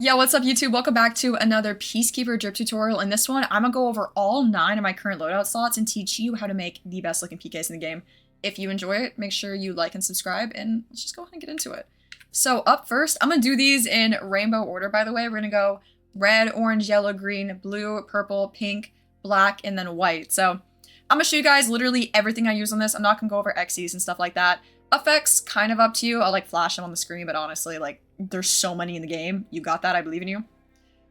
Yeah, what's up YouTube? Welcome back to another Peacekeeper drip tutorial. In this one, I'm gonna go over all 9 of my current loadout slots and teach you how to make the best looking PKs in the game. If you enjoy it, make sure you like and subscribe, and let's just go ahead and get into it. So up first, I'm gonna do these in rainbow order, by the way. We're gonna go red, orange, yellow, green, blue, purple, pink, black, and then white. So I'm gonna show you guys literally everything I use on this. I'm not gonna go over XCs and stuff like that. Effects, kind of up to you. I'll like flash them on the screen, but honestly, like, there's so many in the game. You got that. I believe in you.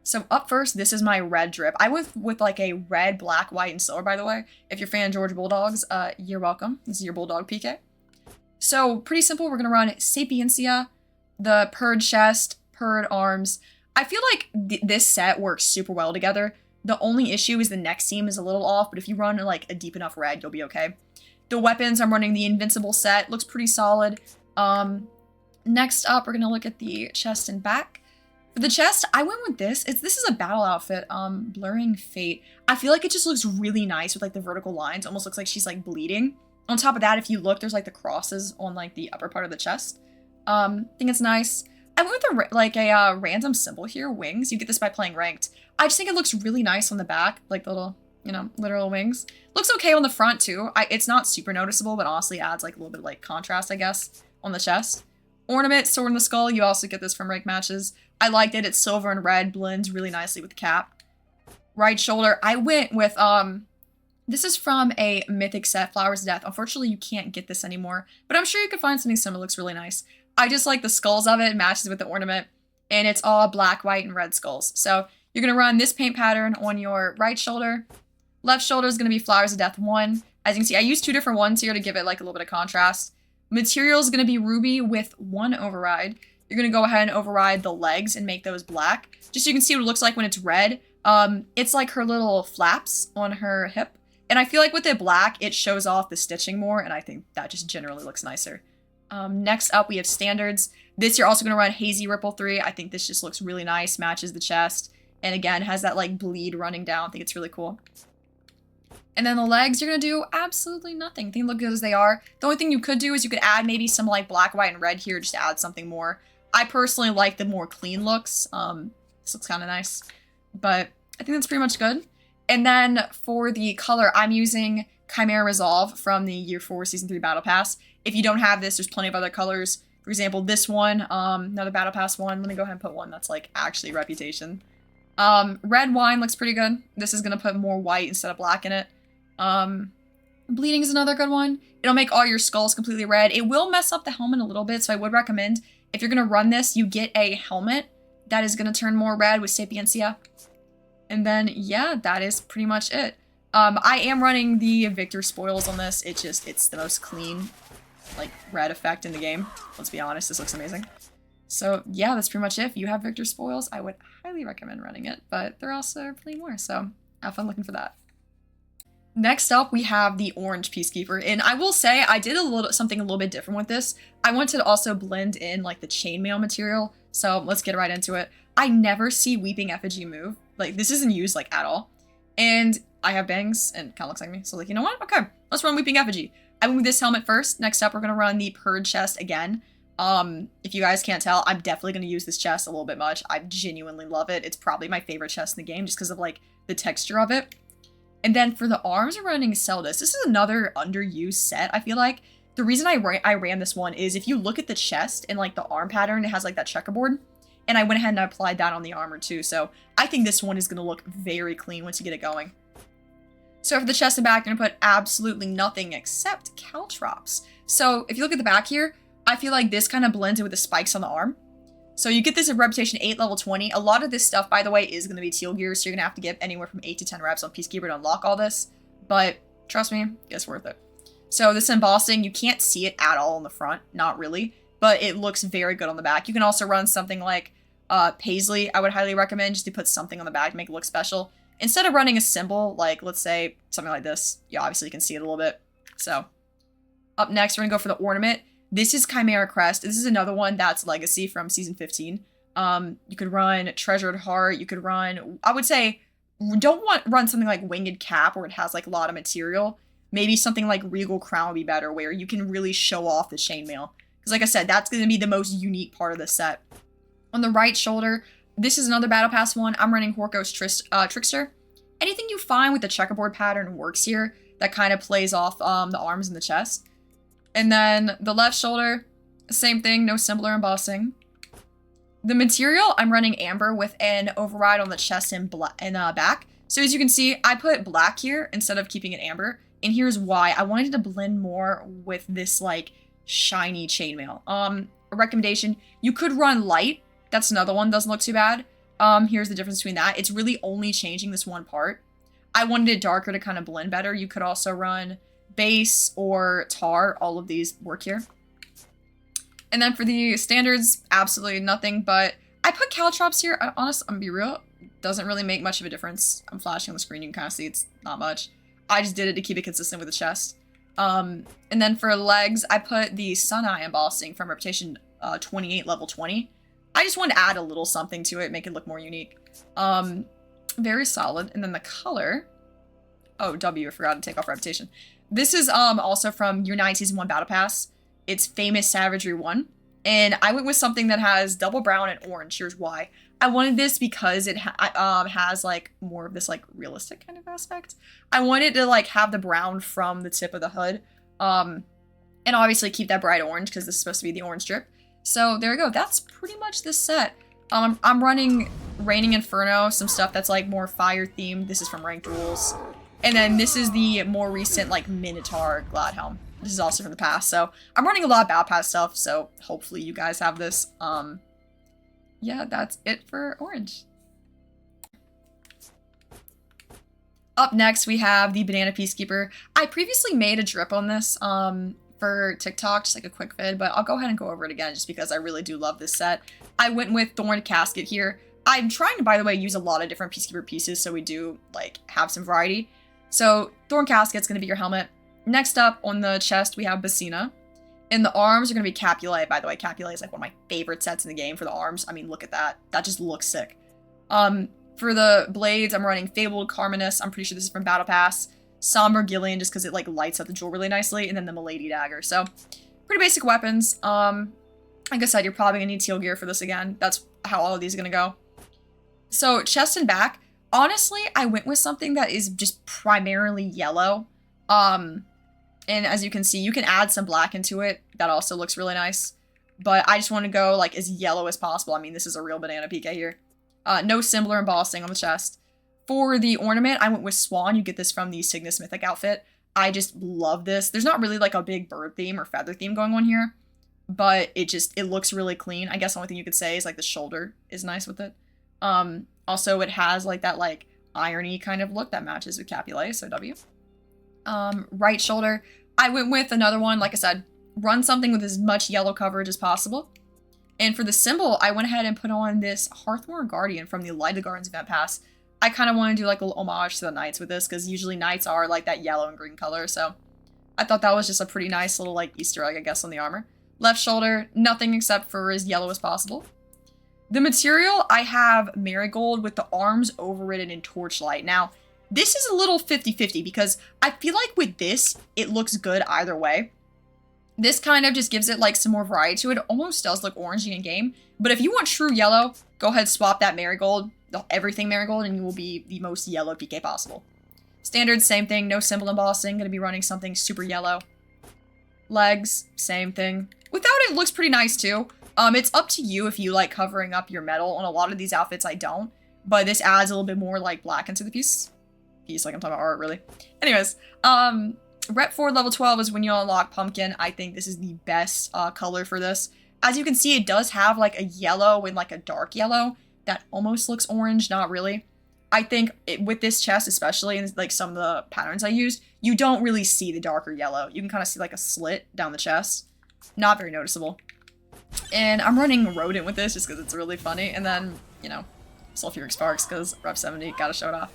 So up first, this is my red drip. I went with like a red, black, white, and silver, by the way. If you're a fan of Georgia Bulldogs, you're welcome. This is your Bulldog PK. So pretty simple. We're going to run Sapiencia, the Purred Chest, Purred Arms. I feel like this set works super well together. The only issue is the next seam is a little off, but if you run like a deep enough red, you'll be okay. The weapons, I'm running the Invincible set. Looks pretty solid. Next up, we're going to look at the chest and back. For the chest, I went with this. This is a battle outfit, Blurring Fate. I feel like it just looks really nice with like the vertical lines. Almost looks like she's like bleeding. On top of that, if you look, there's like the crosses on like the upper part of the chest. I think it's nice. I went with a random symbol here, wings. You get this by playing ranked. I just think it looks really nice on the back, like the little, you know, literal wings. Looks okay on the front too. It's not super noticeable, but honestly adds like a little bit of like contrast, I guess, on the chest. Ornament, sword in the skull, you also get this from rank matches. I liked it. It's silver and red, blends really nicely with the cap. Right shoulder, I went with, this is from a mythic set, Flowers of Death. Unfortunately, you can't get this anymore, but I'm sure you could find something similar. It looks really nice. I just like the skulls of it, matches with the ornament, and it's all black, white, and red skulls. So you're going to run this paint pattern on your right shoulder. Left shoulder is going to be Flowers of Death 1. As you can see, I used 2 different ones here to give it like a little bit of contrast. Material is going to be ruby with 1 override. You're going to go ahead and override the legs and make those black. Just so you can see what it looks like when it's red. It's like her little flaps on her hip. And I feel like with it black, it shows off the stitching more, and I think that just generally looks nicer. Next up, we have standards. This you're also going to run Hazy Ripple 3. I think this just looks really nice, matches the chest. And again, has that like bleed running down. I think it's really cool. And then the legs, you're going to do absolutely nothing. They look good as they are. The only thing you could do is you could add maybe some like black, white, and red here just to add something more. I personally like the more clean looks. This looks kind of nice. But I think that's pretty much good. And then for the color, I'm using Chimera Resolve from the Year 4 Season 3 Battle Pass. If you don't have this, there's plenty of other colors. For example, this one, another Battle Pass one. Let me go ahead and put one that's like actually Reputation. Red Wine looks pretty good. This is going to put more white instead of black in it. Bleeding is another good one. It'll make all your skulls completely red. It will mess up the helmet a little bit, so I would recommend if you're going to run this, you get a helmet that is going to turn more red with Sapiencia. And then, yeah, that is pretty much it. I am running the Victor Spoils on this. It's the most clean, like, red effect in the game. Let's be honest, this looks amazing. So, yeah, that's pretty much it. If you have Victor Spoils, I would highly recommend running it, but there are also plenty more, so have fun looking for that. Next up, we have the orange Peacekeeper, and I will say I did something a little bit different with this. I wanted to also blend in like the chainmail material, so let's get right into it. I never see Weeping Effigy move. Like, this isn't used like at all, and I have bangs and kind of looks like me, so like, you know what? Okay, let's run Weeping Effigy. I went with this helmet first. Next up, we're gonna run the Purred Chest again. If you guys can't tell, I'm definitely gonna use this chest a little bit much. I genuinely love it. It's probably my favorite chest in the game just because of like the texture of it. And then for the arms, we're running Celdus. This is another underused set, I feel like. The reason I ran this one is if you look at the chest and like the arm pattern, it has like that checkerboard. And I went ahead and I applied that on the armor too. So I think this one is going to look very clean once you get it going. So for the chest and back, I'm going to put absolutely nothing except caltrops. So if you look at the back here, I feel like this kind of blends in with the spikes on the arm. So you get this at Reputation 8, level 20. A lot of this stuff, by the way, is going to be teal gear, so you're going to have to get anywhere from 8 to 10 reps on Peacekeeper to unlock all this. But trust me, it's worth it. So this embossing, you can't see it at all on the front, not really, but it looks very good on the back. You can also run something like Paisley, I would highly recommend, just to put something on the back to make it look special. Instead of running a symbol, like let's say something like this, you obviously can see it a little bit. So up next, we're going to go for the ornament. This is Chimera Crest. This is another one that's Legacy from Season 15. You could run Treasured Heart. You could run, I would say, run something like Winged Cap where it has like a lot of material. Maybe something like Regal Crown would be better where you can really show off the chainmail. Because like I said, that's going to be the most unique part of the set. On the right shoulder, This is another Battle Pass one. I'm running Horko's Trickster. Anything you find with the checkerboard pattern works here. That kind of plays off the arms and the chest. And then the left shoulder, same thing, no symbol or embossing. The material, I'm running amber with an override on the chest and back. So as you can see, I put black here instead of keeping it amber. And here's why. I wanted to blend more with this like shiny chainmail. A recommendation, you could run light. That's another one, doesn't look too bad. Here's the difference between that. It's really only changing this one part. I wanted it darker to kind of blend better. You could also run base or tar. All of these work here. And then for the standards, absolutely nothing, but I put caltrops here. Honestly, I'm gonna be real, doesn't really make much of a difference. I'm flashing on the screen, you can kind of see it's not much. I just did it to keep it consistent with the chest. And then for legs, I put the Sun Eye embossing from Reputation 28, level 20. I just wanted to add a little something to it, make it look more unique. Very solid. And then the color, oh, W, I forgot to take off Reputation. This is also from Year 9 Season 1 Battle Pass. It's Famous Savagery 1. And I went with something that has double brown and orange. Here's why. I wanted this because it has like more of this like realistic kind of aspect. I wanted to like have the brown from the tip of the hood. And obviously keep that bright orange because this is supposed to be the orange drip. So there we go. That's pretty much this set. I'm running Raining Inferno, some stuff that's like more fire themed. This is from Ranked Rules. And then this is the more recent like Minotaur Glad Helm. This is also from the past. So I'm running a lot of Battle Pass stuff. So hopefully you guys have this. Yeah, that's it for orange. Up next, we have the Banana Peacekeeper. I previously made a drip on this for TikTok, just like a quick vid, but I'll go ahead and go over it again just because I really do love this set. I went with Thorn Casket here. I'm trying to, by the way, use a lot of different Peacekeeper pieces so we do like have some variety. So Thorn Casket's going to be your helmet. Next up on the chest, we have Basina. And the arms are going to be Capulet. By the way, Capulet is like one of my favorite sets in the game for the arms. I mean, look at that. That just looks sick. For the blades, I'm running Fabled Carminus. I'm pretty sure this is from Battle Pass. Somber Gillian, just because it like lights up the jewel really nicely. And then the Milady Dagger. So, pretty basic weapons. Like I said, you're probably going to need teal gear for this again. That's how all of these are going to go. So, chest and back. Honestly, I went with something that is just primarily yellow. And as you can see, you can add some black into it. That also looks really nice. But I just want to go like as yellow as possible. I mean, this is a real banana PK here. No symbol or embossing on the chest. For the ornament, I went with Swan. You get this from the Cygnus Mythic outfit. I just love this. There's not really like a big bird theme or feather theme going on here. But it looks really clean. I guess the only thing you could say is like the shoulder is nice with it. Also, it has like that like irony kind of look that matches with Capulet, so W. Right shoulder, I went with another one, like I said, run something with as much yellow coverage as possible. And for the symbol, I went ahead and put on this Hearthmore Guardian from the Light of the Gardens event pass. I kind of want to do like a little homage to the knights with this, because usually knights are like that yellow and green color, so I thought that was just a pretty nice little like Easter egg, I guess, on the armor. Left shoulder, nothing except for as yellow as possible. The material, I have Marigold with the arms overridden in Torchlight. Now, this is a little 50-50 because I feel like with this, it looks good either way. This kind of just gives it like some more variety to it. It almost does look orangey in game. But if you want true yellow, go ahead and swap that Marigold, everything Marigold, and you will be the most yellow PK possible. Standard, same thing, no symbol embossing. Going to be running something super yellow. Legs, same thing. Without it, it looks pretty nice too. It's up to you if you like covering up your metal. On a lot of these outfits, I don't. But this adds a little bit more like black into the piece. Like I'm talking about art, really. Anyways, Rep 4 level 12 is when you unlock Pumpkin. I think this is the best color for this. As you can see, it does have like a yellow and like a dark yellow that almost looks orange, not really. I think with this chest, especially, and like some of the patterns I used, you don't really see the darker yellow. You can kind of see like a slit down the chest. Not very noticeable. And I'm running Rodent with this just because it's really funny. And then, you know, Sulfuric Sparks because Rep 70, gotta show it off.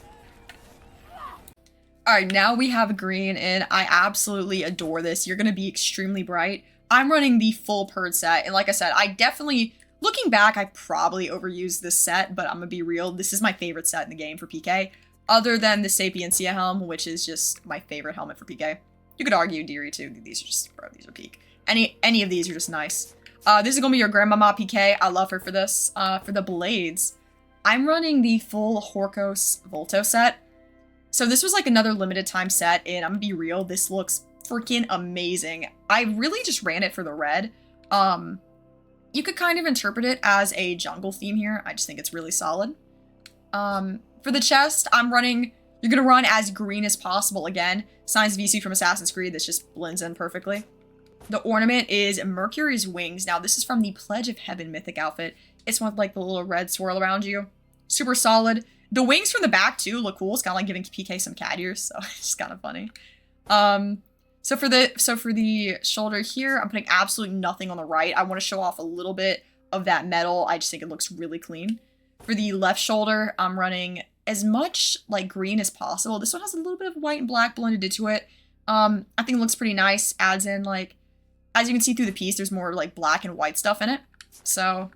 Alright, now we have green, and I absolutely adore this. You're going to be extremely bright. I'm running the full Purge set, and like I said, I definitely, looking back, I probably overused this set, but I'm going to be real. This is my favorite set in the game for PK, other than the Sapiencia helm, which is just my favorite helmet for PK. You could argue Deary too. These are just, bro, these are peak. Any of these are just nice. This is going to be your Grandmama PK. I love her for this. For the blades, I'm running the full Horkos Volto set. So this was like another limited time set, and I'm gonna be real, this looks freaking amazing. I really just ran it for the red. You could kind of interpret it as a jungle theme here. I just think it's really solid. For the chest, you're gonna run as green as possible again. Signs VC from Assassin's Creed, this just blends in perfectly. The ornament is Mercury's wings. Now this is from the Pledge of Heaven mythic outfit. It's one with like the little red swirl around you. Super solid. The wings from the back too look cool. It's kind of like giving PK some cat ears, so it's just kind of funny. So for the shoulder here, I'm putting absolutely nothing on the right. I want to show off a little bit of that metal. I just think it looks really clean. For the left shoulder, I'm running as much like green as possible. This one has a little bit of white and black blended into it. I think it looks pretty nice. Adds in like, as you can see through the piece, there's more like black and white stuff in it. So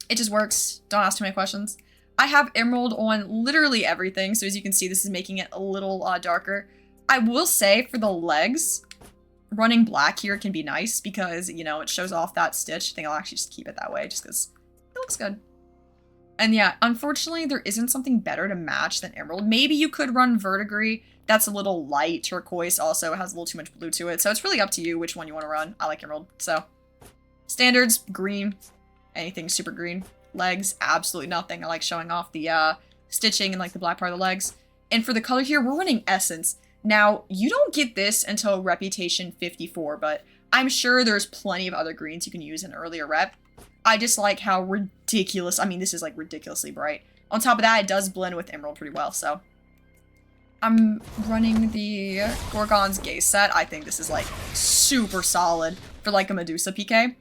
it just works. Don't ask too many questions. I have emerald on literally everything. So as you can see, this is making it a little darker. I will say for the legs, running black here can be nice because, you know, it shows off that stitch. I think I'll actually just keep it that way just because it looks good. And yeah, unfortunately, there isn't something better to match than emerald. Maybe you could run verdigris. That's a little light. Turquoise also has a little too much blue to it. So it's really up to you which one you want to run. I like emerald. So standards, green, anything super green. Legs, absolutely nothing. I like showing off the stitching and like the black part of the legs. And for the color here, we're running essence. Now, you don't get this until Reputation 54, but I'm sure there's plenty of other greens you can use in earlier rep. I just like how ridiculous, I mean, this is like ridiculously bright. On top of that, it does blend with emerald pretty well, so. I'm running the Gorgon's Gaze set. I think this is like super solid for like a Medusa PK.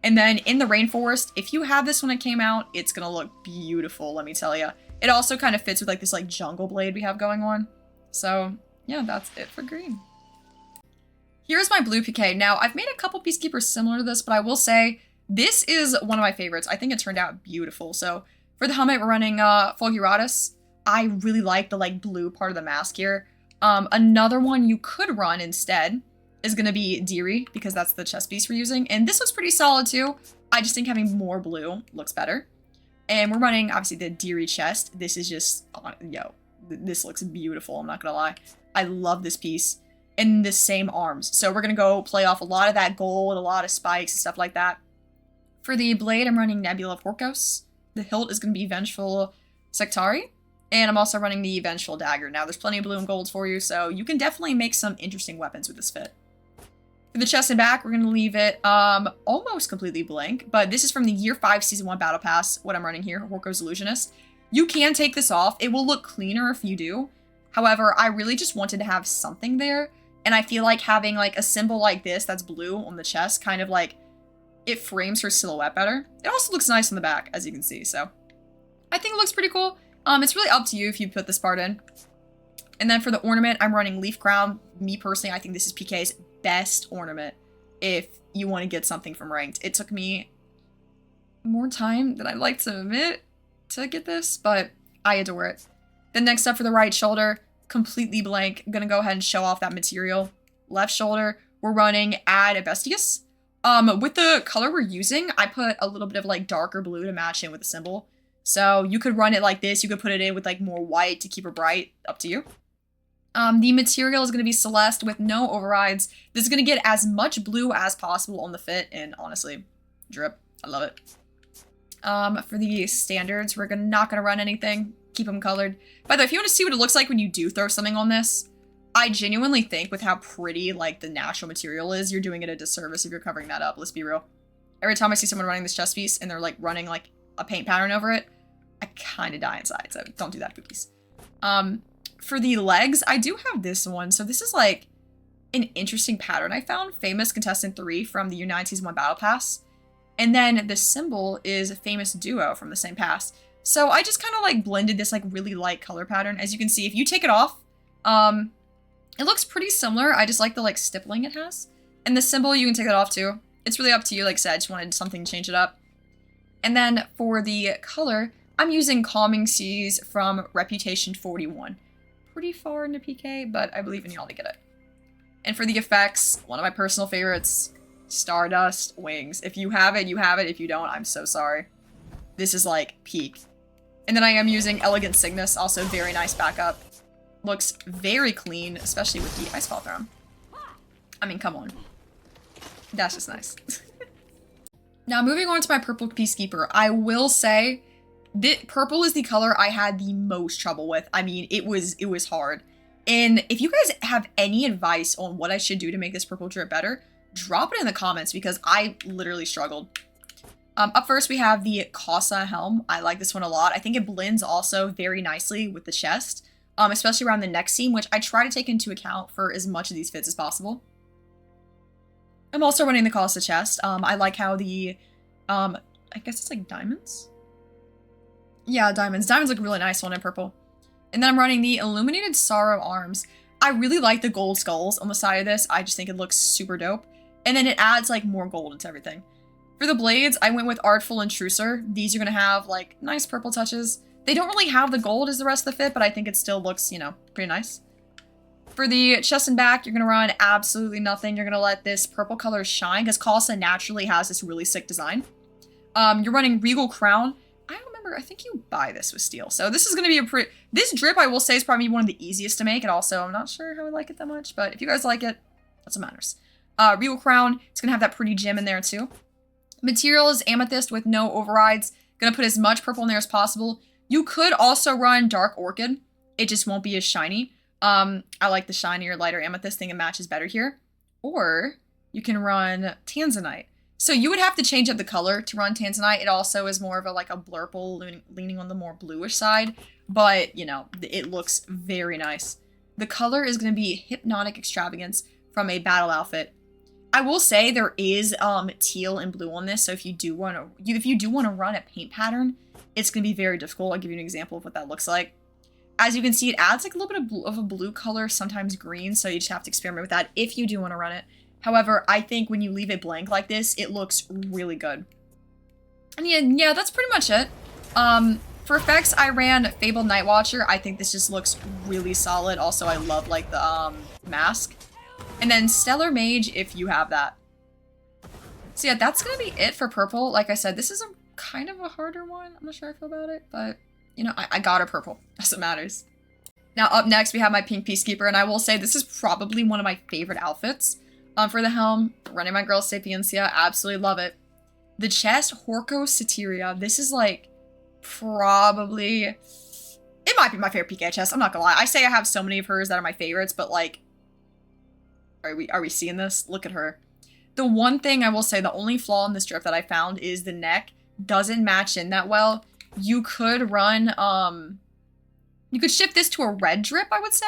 And then in the Rainforest, if you have this when it came out, it's gonna look beautiful, let me tell you. It also kind of fits with like this like jungle blade we have going on. So yeah, that's it for green. Here's my blue PK. Now, I've made a couple Peacekeepers similar to this, but I will say this is one of my favorites. I think it turned out beautiful. So for the helmet, we're running Fulguratus. I really like the like blue part of the mask here. Another one you could run instead is going to be Deary, because that's the chest piece we're using. And this looks pretty solid too. I just think having more blue looks better. And we're running, obviously, the Deary chest. This is just, this looks beautiful, I'm not going to lie. I love this piece. In the same arms. So we're going to go play off a lot of that gold, a lot of spikes and stuff like that. For the blade, I'm running Nebula of Horkos. The hilt is going to be Vengeful Sectari. And I'm also running the Vengeful Dagger. Now, there's plenty of blue and golds for you, so you can definitely make some interesting weapons with this fit. For the chest and back, we're going to leave it almost completely blank, but this is from the Year 5 Season 1 Battle Pass, what I'm running here, Horkos Illusionist. You can take this off. It will look cleaner if you do. However, I really just wanted to have something there, and I feel like having like a symbol like this that's blue on the chest kind of like, it frames her silhouette better. It also looks nice on the back, as you can see, so I think it looks pretty cool. It's really up to you if you put this part in. And then for the ornament, I'm running Leaf Crown. Me personally, I think this is PK's best ornament if you want to get something from ranked. It took me more time than I'd like to admit to get this, but I adore it. Then next up for the right shoulder, completely blank. I'm gonna go ahead and show off that material. Left shoulder, we're running Ad Abestius. With the color we're using, I put a little bit of like darker blue to match in with the symbol. So you could run it like this. You could put it in with like more white to keep her bright. Up to you. The material is going to be Celeste with no overrides. This is going to get as much blue as possible on the fit, and honestly, drip. I love it. For the standards, we're not going to run anything. Keep them colored. By the way, if you want to see what it looks like when you do throw something on this, I genuinely think with how pretty like the natural material is, you're doing it a disservice if you're covering that up. Let's be real. Every time I see someone running this chest piece and they're like running like a paint pattern over it, I kind of die inside. So don't do that, please. For the legs, I do have this one. So this is like an interesting pattern I found. Famous Contestant 3 from the United Season 1 Battle Pass. And then the symbol is a Famous Duo from the same pass. So I just kind of like blended this like really light color pattern. As you can see, if you take it off, it looks pretty similar. I just like the like stippling it has. And the symbol, you can take that off too. It's really up to you. Like I said, I just wanted something to change it up. And then for the color, I'm using Calming Seas from Reputation 41. Pretty far into PK, but I believe in y'all to get it. And for the effects, one of my personal favorites, Stardust Wings. If you have it, you have it. If you don't, I'm so sorry. This is like peak. And then I am using Elegant Cygnus, also very nice backup. Looks very clean, especially with the Ice Fall Throne. I mean, come on. That's just nice. Now, moving on to my purple Peacekeeper, I will say that purple is the color I had the most trouble with. I mean, it was hard. And if you guys have any advice on what I should do to make this purple drip better, drop it in the comments because I literally struggled. Up first, we have the Casa helm. I like this one a lot. I think it blends also very nicely with the chest, especially around the neck seam, which I try to take into account for as much of these fits as possible. I'm also running the Casa chest. I like how the, I guess it's like diamonds? Yeah, diamonds. Diamonds look really nice on in purple. And then I'm running the Illuminated Sorrow arms. I really like the gold skulls on the side of this. I just think it looks super dope. And then it adds like more gold into everything. For the blades, I went with Artful Intruser. These are going to have like nice purple touches. They don't really have the gold as the rest of the fit, but I think it still looks, you know, pretty nice. For the chest and back, you're going to run absolutely nothing. You're going to let this purple color shine because Casa naturally has this really sick design. You're running Regal Crown. I don't remember. I think you buy this with steel. So this is going to be a pretty... This drip, I will say, is probably one of the easiest to make. And also, I'm not sure how I like it that much. But if you guys like it, that's what matters. Regal Crown, it's going to have that pretty gem in there too. Material is Amethyst with no overrides. Going to put as much purple in there as possible. You could also run Dark Orchid. It just won't be as shiny. I like the shinier, lighter Amethyst thing. It matches better here. Or you can run Tanzanite. So you would have to change up the color to run Tanzanite. It also is more of a like a blurple, leaning on the more bluish side. But, you know, it looks very nice. The color is going to be Hypnotic Extravagance from a battle outfit. I will say there is teal and blue on this. So if you do want to run a paint pattern, it's going to be very difficult. I'll give you an example of what that looks like. As you can see, it adds like a little bit of a blue color, sometimes green, so you just have to experiment with that if you do want to run it. However, I think when you leave it blank like this, it looks really good. And yeah, that's pretty much it. For effects, I ran Fabled Night Watcher. I think this just looks really solid. Also, I love like the mask. And then Stellar Mage if you have that. So yeah, that's going to be it for purple. Like I said, this is a kind of a harder one. I'm not sure how I feel about it, but... You know, I got a purple. That's what matters. Now, up next, we have my pink Peacekeeper, and I will say this is probably one of my favorite outfits. For the helm, running my girl Sapiencia, absolutely love it. The chest, Horko Satyria. This is, like, probably... It might be my favorite PK chest, I'm not gonna lie. I say I have so many of hers that are my favorites, but, like... Are we seeing this? Look at her. The one thing I will say, the only flaw in this drip that I found is the neck doesn't match in that well. You could run, you could shift this to a red drip, I would say,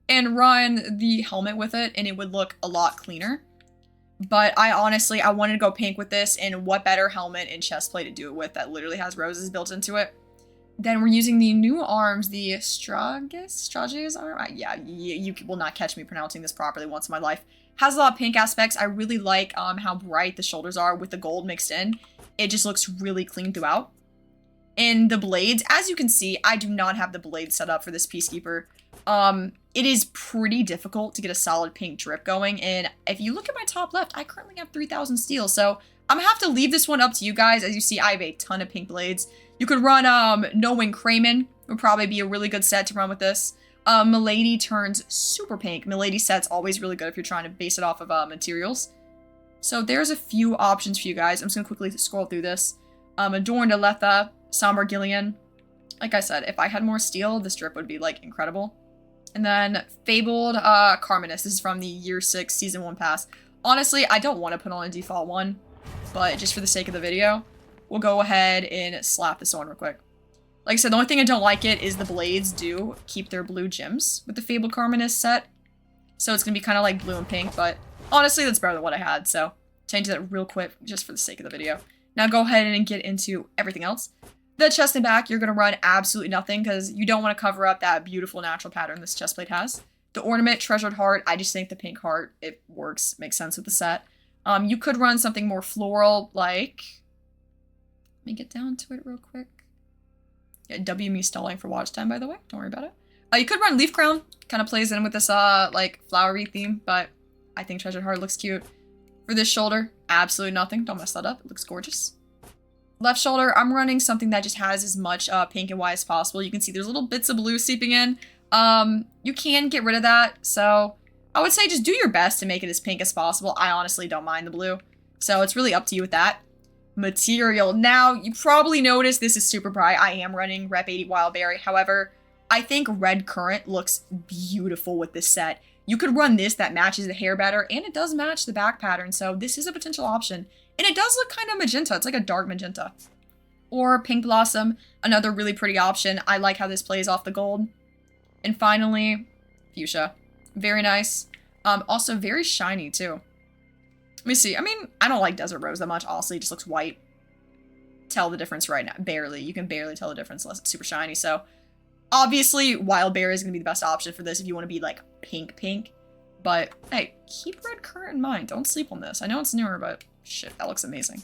and run the helmet with it, and it would look a lot cleaner. But I wanted to go pink with this, and what better helmet and chestplate to do it with that literally has roses built into it. Then we're using the new arms, the Strages arm? Yeah, you will not catch me pronouncing this properly once in my life. Has a lot of pink aspects. I really like how bright the shoulders are with the gold mixed in. It just looks really clean throughout. And the blades, as you can see, I do not have the blades set up for this Peacekeeper. It is pretty difficult to get a solid pink drip going, and if you look at my top left, I currently have 3,000 steel, so I'm gonna have to leave this one up to you guys. As you see, I have a ton of pink blades. You could run, Knowing Kramen would probably be a really good set to run with this. Milady turns super pink. Milady set's always really good if you're trying to base it off of, materials. So there's a few options for you guys. I'm just gonna quickly scroll through this. Adorned Aletha, Somber Gillian. Like I said, if I had more steel, this drip would be, like, incredible. And then Fabled Carminus. This is from the Year 6 Season 1 pass. Honestly, I don't want to put on a default one, but just for the sake of the video, we'll go ahead and slap this on real quick. Like I said, the only thing I don't like it is the blades do keep their blue gems with the Fabled Carminus set. So it's going to be kind of like blue and pink, but honestly, that's better than what I had. So change that real quick just for the sake of the video. Now go ahead and get into everything else. The chest and back, you're going to run absolutely nothing because you don't want to cover up that beautiful natural pattern this chestplate has. The ornament, Treasured Heart, I just think the pink heart, it works, makes sense with the set. You could run something more floral, like... Let me get down to it real quick. Yeah, W me stalling for watch time, by the way. Don't worry about it. You could run Leaf Crown. Kind of plays in with this, like, flowery theme, but I think Treasured Heart looks cute. For this shoulder, absolutely nothing. Don't mess that up. It looks gorgeous. Left shoulder, I'm running something that just has as much pink and white as possible. You can see there's little bits of blue seeping in. You can get rid of that, so I would say just do your best to make it as pink as possible. I honestly don't mind the blue, so it's really up to you with that. Material. Now, you probably noticed this is super bright. I am running Rep 80 Wildberry. However, I think Red Currant looks beautiful with this set. You could run this that matches the hair better, and it does match the back pattern, so this is a potential option. And it does look kind of magenta. It's like a dark magenta. Or Pink Blossom, another really pretty option. I like how this plays off the gold. And finally, Fuchsia. Very nice. Also very shiny, too. Let me see. I mean, I don't like Desert Rose that much. Honestly, it just looks white. Tell the difference right now. Barely. You can barely tell the difference unless it's super shiny. So, obviously, Wild Berry is going to be the best option for this if you want to be, like, pink. But, hey, keep Red Currant in mind. Don't sleep on this. I know it's newer, but shit, that looks amazing.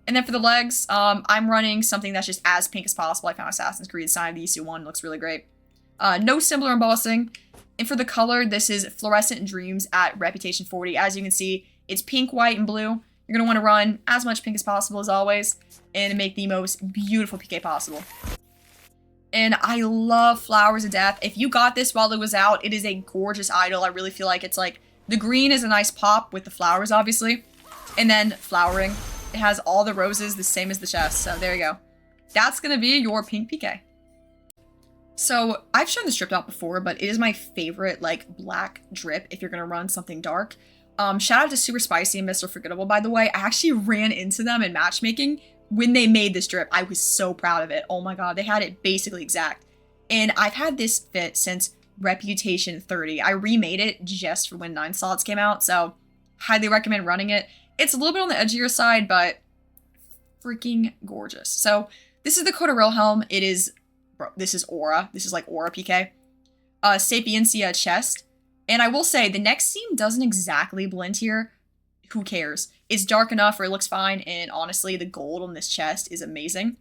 And then for the legs, I'm running something that's just as pink as possible. I found Assassin's Creed Sign of the EC1. Looks really great. No symbol or embossing. And for the color, this is Fluorescent Dreams at Reputation 40. As you can see, it's pink, white, and blue. You're going to want to run as much pink as possible as always and make the most beautiful PK possible. And I love Flowers of Death. If you got this while it was out, it is a gorgeous idol. I really feel like it's like, the green is a nice pop with the flowers, obviously. And then flowering. It has all the roses the same as the chest. So there you go. That's going to be your pink PK. So I've shown this drip out before, but it is my favorite like black drip if you're going to run something dark. Shout out to Super Spicy and Mr. Forgettable, by the way. I actually ran into them in matchmaking when they made this drip. I was so proud of it. Oh my god, they had it basically exact. And I've had this fit since Reputation 30. I remade it just for when 9 slots came out, so highly recommend running it. It's a little bit on the edgier side, but freaking gorgeous. So this is the Cotterell helm. It is, bro, this is Aura. This is like Aura PK. Sapiencia chest. And I will say, the next seam doesn't exactly blend here. Who cares? It's dark enough where it looks fine, and honestly, the gold on this chest is amazing.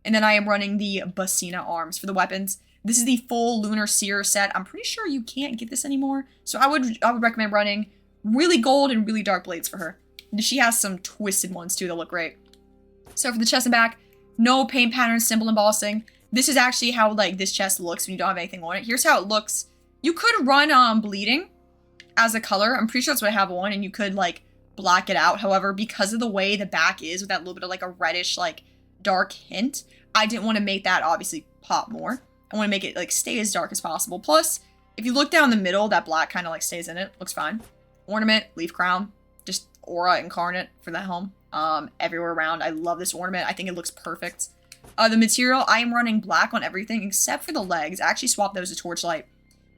And then I am running the Basina arms for the weapons. This is the full Lunar Seer set. I'm pretty sure you can't get this anymore, so I would recommend running really gold and really dark blades for her. She has some twisted ones too that look great. So for the chest and back, no paint pattern, symbol embossing. This is actually how like this chest looks when you don't have anything on it. Here's how it looks. You could run bleeding as a color. I'm pretty sure that's what I have on, and you could like black it out. However, because of the way the back is with that little bit of like a reddish like dark hint, I didn't want to make that obviously pop more. I want to make it like stay as dark as possible. Plus, if you look down the middle, that black kind of like stays in it. Looks fine. Ornament, leaf crown, just Aura incarnate for that helm. Everywhere around. I love this ornament. I think it looks perfect. The material, I am running black on everything except for the legs. I actually swapped those to Torchlight.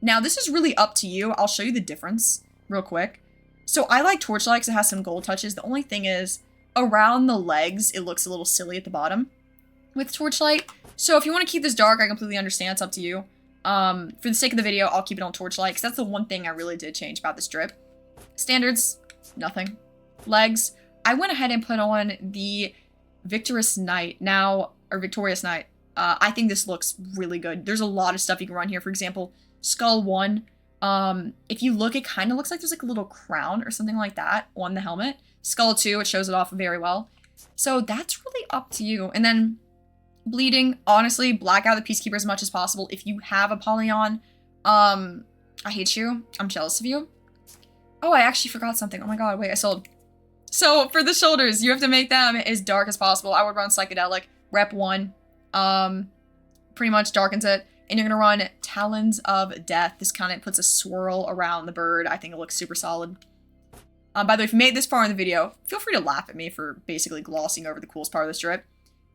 Now, this is really up to you. I'll show you the difference real quick. So I like Torchlight because it has some gold touches. The only thing is, around the legs, it looks a little silly at the bottom with Torchlight. So if you want to keep this dark, I completely understand. It's up to you. For the sake of the video, I'll keep it on Torchlight because that's the one thing I really did change about this drip. Standards, nothing. Legs, I went ahead and put on the Victorious Knight now, or Victorious Knight. I think this looks really good. There's a lot of stuff you can run here. For example, Skull 1. If you look, it kind of looks like there's like a little crown or something like that on the helmet. Skull 2, it shows it off very well. So that's really up to you. And then bleeding, honestly, black out the Peacekeeper as much as possible. If you have a Polyon, I hate you. I'm jealous of you. Oh, I actually forgot something. Oh my god, wait, I sold. So for the shoulders, you have to make them as dark as possible. I would run Psychedelic, Rep 1. Pretty much darkens it. And you're going to run Talons of Death. This kind of puts a swirl around the bird. I think it looks super solid. By the way, if you made it this far in the video, feel free to laugh at me for basically glossing over the coolest part of this drip.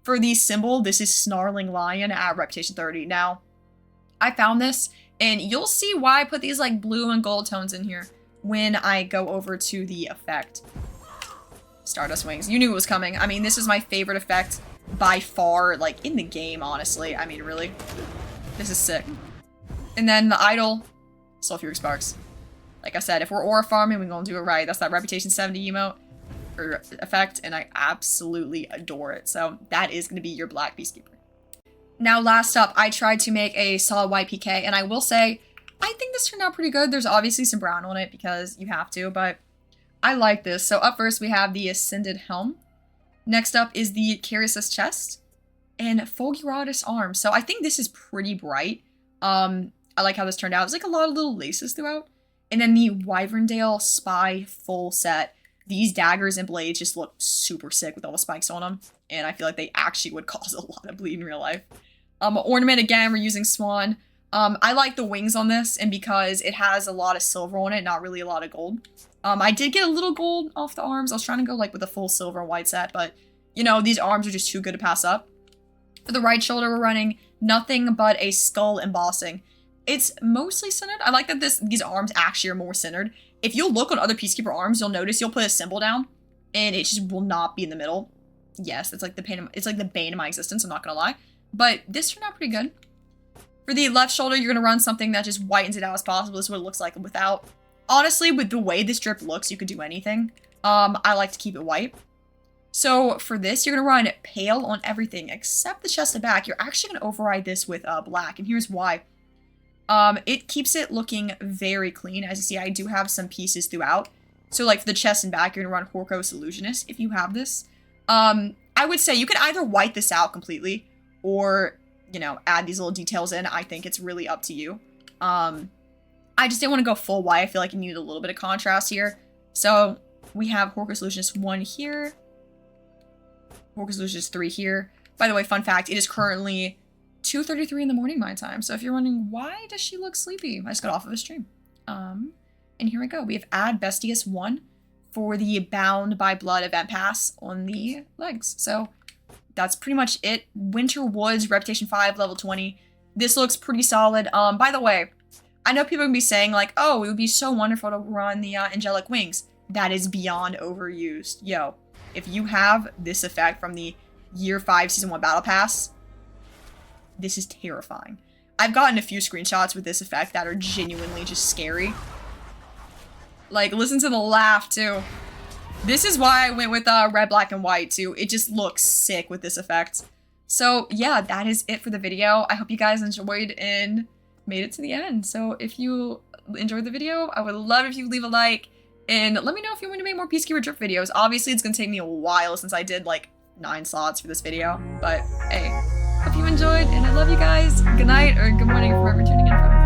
For the symbol, this is Snarling Lion at Reputation 30. Now, I found this, and you'll see why I put these like blue and gold tones in here when I go over to the effect. Stardust Wings. You knew it was coming. I mean, this is my favorite effect by far, like, in the game, honestly. I mean, really. This is sick. And then the idol, Sulfuric Sparks. Like I said, if we're aura farming, we're gonna do it right. That's that Reputation 70 emote, or effect, and I absolutely adore it. So that is gonna be your black Peacekeeper. Now, last up, I tried to make a solid white PK, and I will say, I think this turned out pretty good. There's obviously some brown on it because you have to, but I like this. So up first, we have the Ascended Helm. Next up is the Carius chest and Fulguratus arm. So I think this is pretty bright. I like how this turned out. It's like a lot of little laces throughout. And then the Wyverndale Spy full set. These daggers and blades just look super sick with all the spikes on them. And I feel like they actually would cause a lot of bleed in real life. Ornament, again, we're using Swan. I like the wings on this, and because it has a lot of silver on it, not really a lot of gold. I did get a little gold off the arms. I was trying to go like with a full silver and white set, but you know, these arms are just too good to pass up. For the right shoulder, we're running nothing but a skull embossing. It's mostly centered. I like that these arms actually are more centered. If you look on other Peacekeeper arms, you'll notice you'll put a symbol down, and it just will not be in the middle. Yes, it's like the bane of my existence, I'm not gonna lie. But this turned out pretty good. For the left shoulder, you're gonna run something that just whitens it out as possible. This is what it looks like without. Honestly, with the way this drip looks, you could do anything. I like to keep it white. So for this, you're gonna run pale on everything except the chest and back. You're actually gonna override this with black, and here's why. It keeps it looking very clean. As you see, I do have some pieces throughout. So like for the chest and back, you're gonna run Horkos Illusionist if you have this. I would say you can either white this out completely or, you know, add these little details in. I think it's really up to you. I just didn't want to go full white. I feel like you needed a little bit of contrast here. So we have Horkos Illusionist 1 here. Horkos Illusionist 3 here. By the way, fun fact, it is currently 2:33 in the morning my time. So if you're wondering, why does she look sleepy? I just got off of a stream. And here we go. We have Add Bestius 1 for the Bound by Blood event pass on the legs. So that's pretty much it. Winter Woods, Reputation 5, level 20. This looks pretty solid. By the way, I know people are gonna be saying like, oh, it would be so wonderful to run the Angelic Wings. That is beyond overused. Yo, if you have this effect from the Year 5 Season 1 Battle Pass, this is terrifying. I've gotten a few screenshots with this effect that are genuinely just scary. Like, listen to the laugh, too. This is why I went with red, black, and white, too. It just looks sick with this effect. So, yeah, that is it for the video. I hope you guys enjoyed and made it to the end. So, if you enjoyed the video, I would love if you leave a like. And let me know if you want to make more Peacekeeper drip videos. Obviously, it's going to take me a while since I did, like, 9 slots for this video. But, hey, hope you enjoyed, and I love you guys. Good night, or good morning, wherever you're tuning in from.